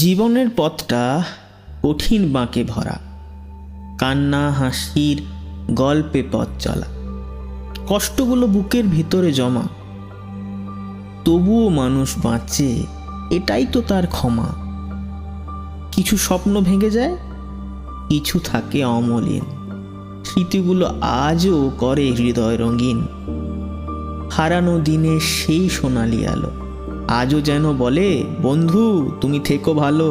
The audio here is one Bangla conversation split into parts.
জীবনের পথটা কঠিন বাঁকে ভরা, কান্না হাসির গল্পে পথ চলা, কষ্টগুলো বুকের ভিতরে জমা, তবুও মানুষ বাঁচে, এটাই তো তার ক্ষমা। কিছু স্বপ্ন ভেঙে যায়, কিছু থাকে অমলিন, স্মৃতিগুলো আজও করে হৃদয় রঙিন। হারানো দিনের সেই সোনালি আলো আজও যেন বলে, বন্ধু তুমি থেকো ভালো।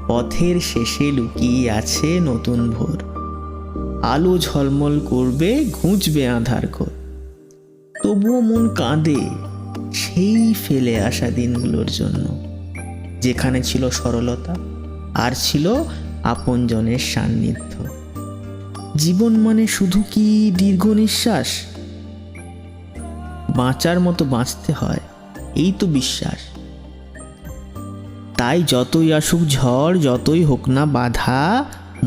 পথের শেষে লুকিয়ে আছে নতুন ভোর, আলো ঝলমল করবে, ঘুঁচবে আঁধার ঘোর। তবুও মন কাঁদে সেই ফেলে আসা দিনগুলোর জন্য, যেখানে ছিল সরলতা আর ছিল আপনজনের সান্নিধ্য। জীবন মানে শুধু কি দীর্ঘ নিঃশ্বাস? বাঁচার মতো বাঁচতে হয়, এই তো বিশ্বাস। তাই যতই আসুক ঝড়, যতই হোক না বাধা,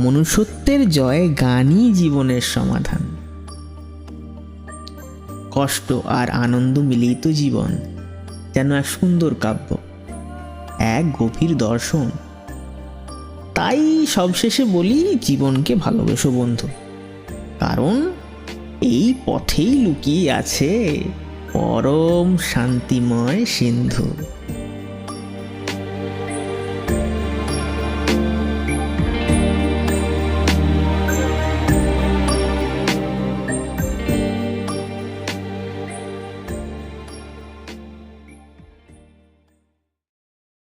মনুষ্যত্বের জয় গানই জীবনের সমাধান। কষ্ট আর আনন্দ মিলেই তো জীবন, যেন এক সুন্দর কাব্য, এক গভীর দর্শন। তাই সবশেষে বলি, জীবনকে ভালোবেসো বন্ধু, কারণ এই পথেই লুকিয়ে আছে পরম শান্তিময় সিন্ধু।